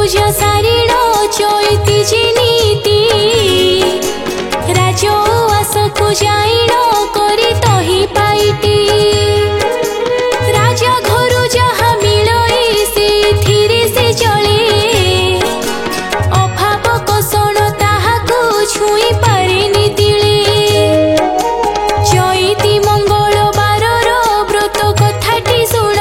पूजा सारिण चैती जिनीति राजवास को जाइण करी तही पाइटी राजा घरु जहा मिलई से धीरे से चले अभाव कोषण ताहाकु छुई पारेनि तिले चैती मंगल बारर व्रत कथाटी शुण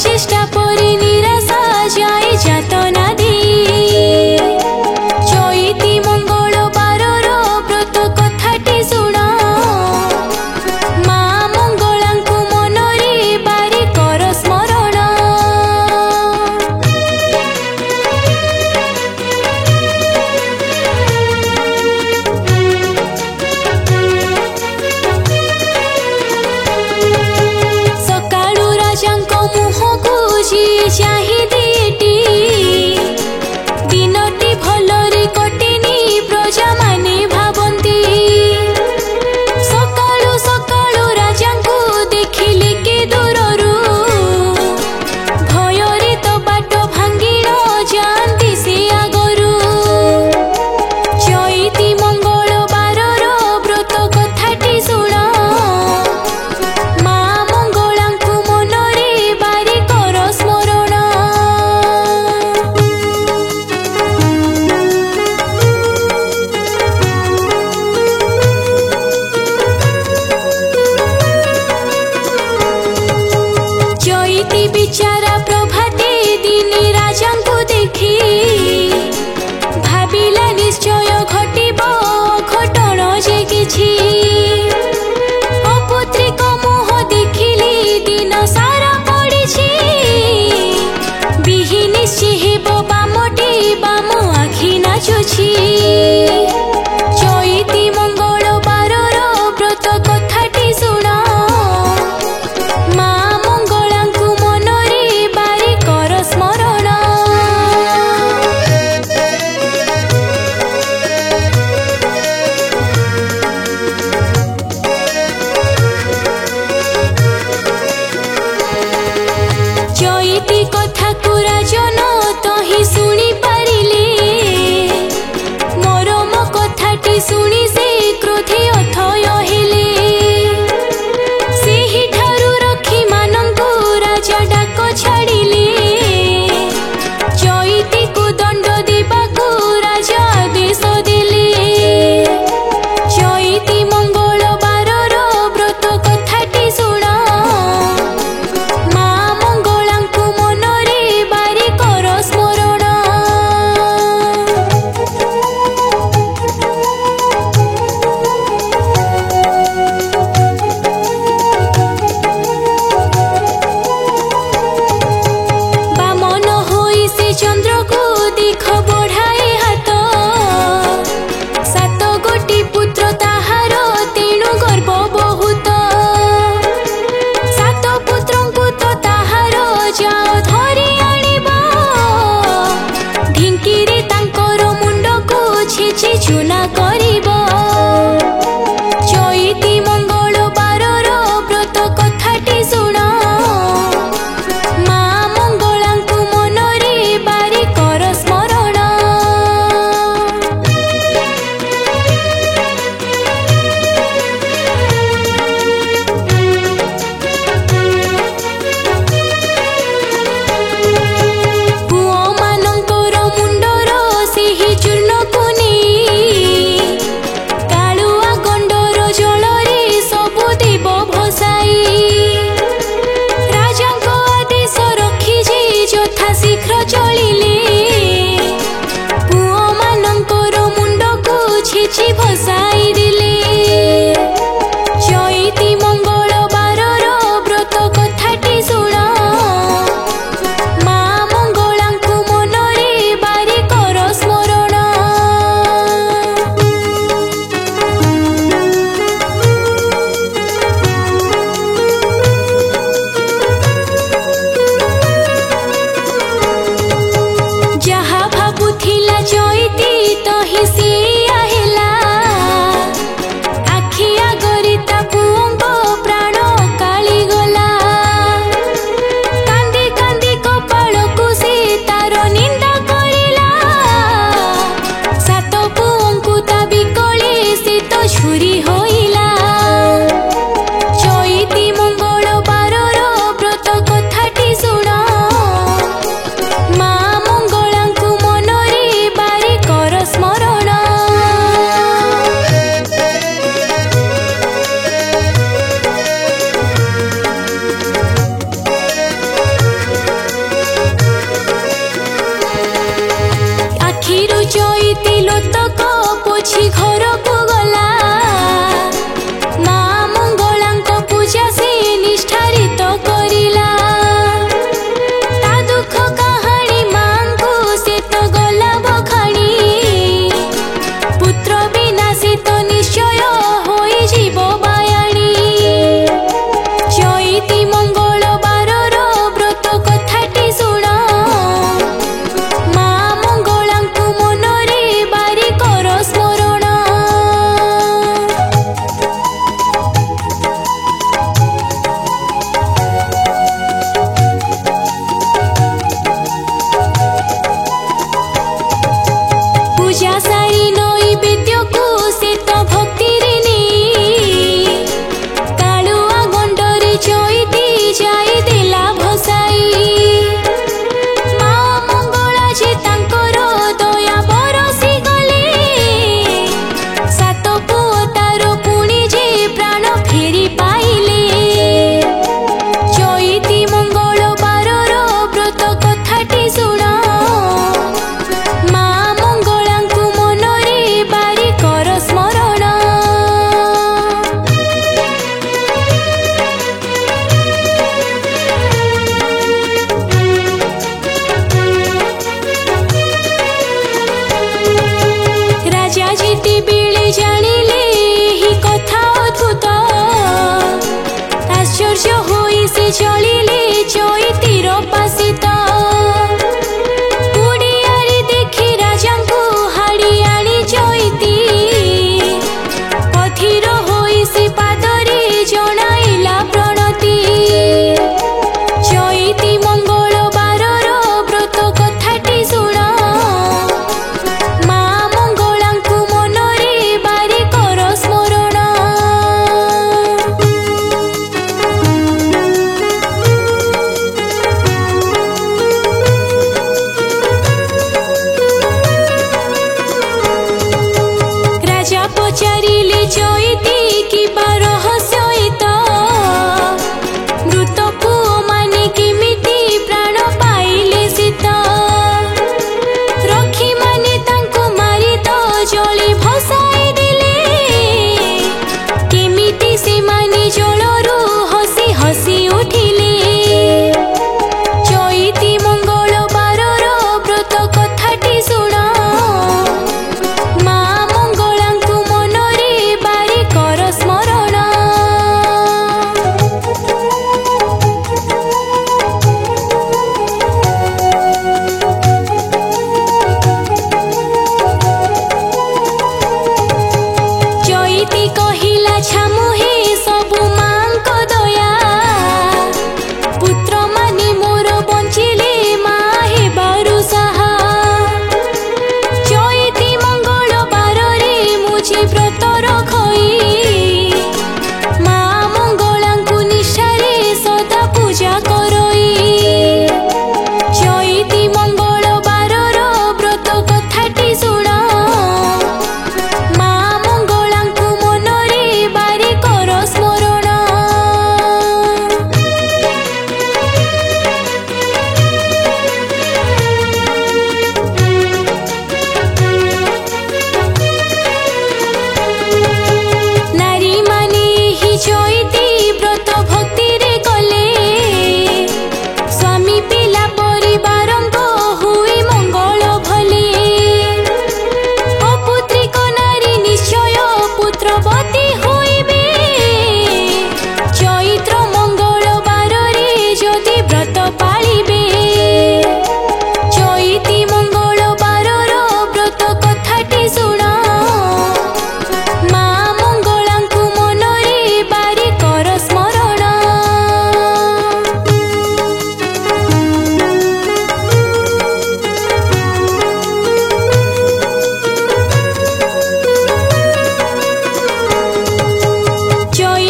चेष्टा परी निराशा जाए जातना दे चैती मंगल बारर व्रत कथाटी शुण माँ मंगलांकु मनरे बारे कर स्मरण सकाळु राजांको मुहको चाही दीटी दिनटी भलरे कटेनी प्रजा माने भावंती सकाळु सकाळु राजांकु देखिले के दूररू भयरे तो बाट भांगिण जानती से आगरू चैती मंगल बारर व्रत कथाटी शुण माँ मंगलांकु मनरे बारे कर स्मरण चैती बिचारा प्रभाते दिने राजांकु देखी भाविला निश्चय घटिब घटण जे किछि अपुत्रिक मुह देखिली दिन सारा पड़िछि बिहिनिश्चि हेब बामटे बाम आखि नाचुछि चैती मंगल बारर व्रत कथाटी शुण माँ मंगलांकु मनरे बारे कर स्मरण चैती कथा को राजन तही शुणी पारिले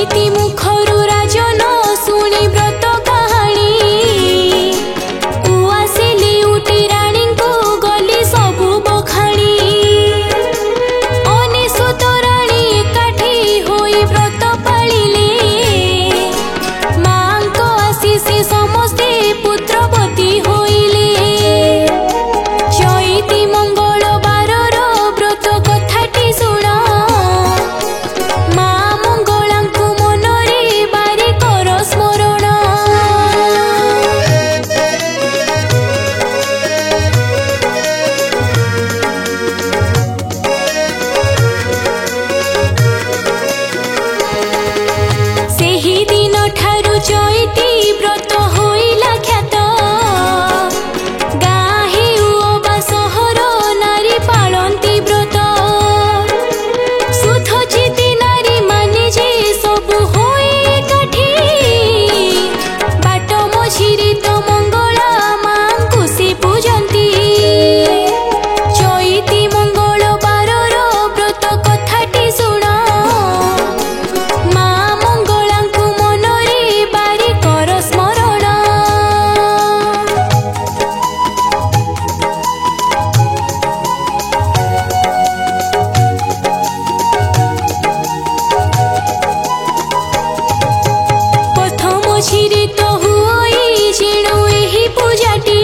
चैती मुखरु राजन शुणी व्रत कहानी उआसिली उठी राणी को गली सबु बखाणी अनेशत राणी एकाठी होई व्रत पालिले मांको आशीष समस्ते पुत्रवती होइले चैती मंगल बारर व्रत कथाटी शुण मां मंगलांकु मनरे बारी कर स्मरण सेही दिन ठारु चैती व्रत होइला ख्यात गाँ हेउ बा सहर नारी पालंती व्रत सुध चिति नारी माने जे सबु होई एकाठी बाट मझिरे तो मंगला मांकु से पूजंती चैती मंगल बारर व्रत कथाटी शुण मां मंगलांकु मनरे बारी कर स्मरण पथ मझिरे तो हुई जेणु एही पूजाटी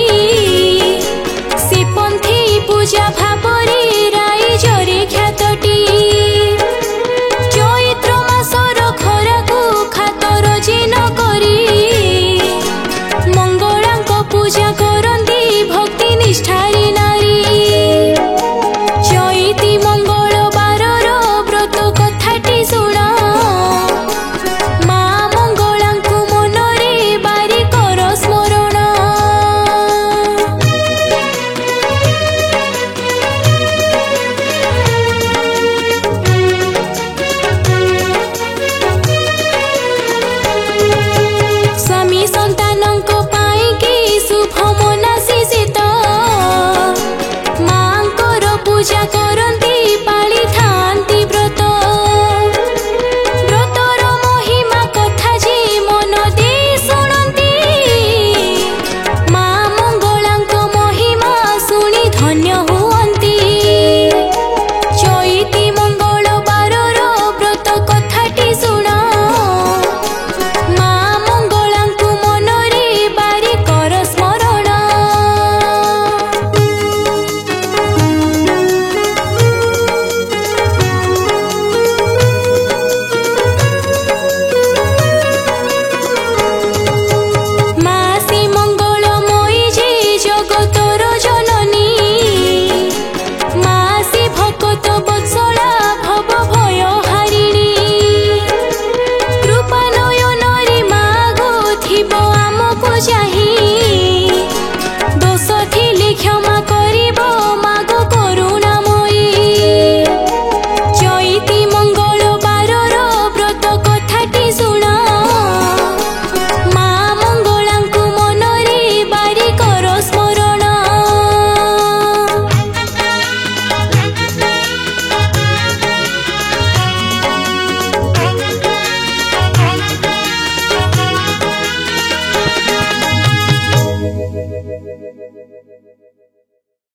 से पंथी पूजा भावरे राइजरे ख्यातटी चैत्र मासर खराकु खातर जे न करी मंगलांक पूजा करंती भक्ति निष्ठारी नारी चैती मंगल बारर व्रत कथाटी शुण मां मंगलांकु मनरे बारी कर स्मरण स्वामी संतानंक पाइकी शुभ मनासी सीत मांकर पूजा करंती पाली थांती व्रत व्रतर महिमा कथा जे मन दे शुणंती मां मंगलांक महिमा शुणी धन्य हुअंती चैती मंगल बारर व्रत कथाटी शुण मां मंगलांकु मनरे बारी कर स्मरण मासी मंगलमयी जे जगतर जननी मासी भक्त वत्सला भव भय हारिणी कृपा नयनरे मागो थिब आमको चाहि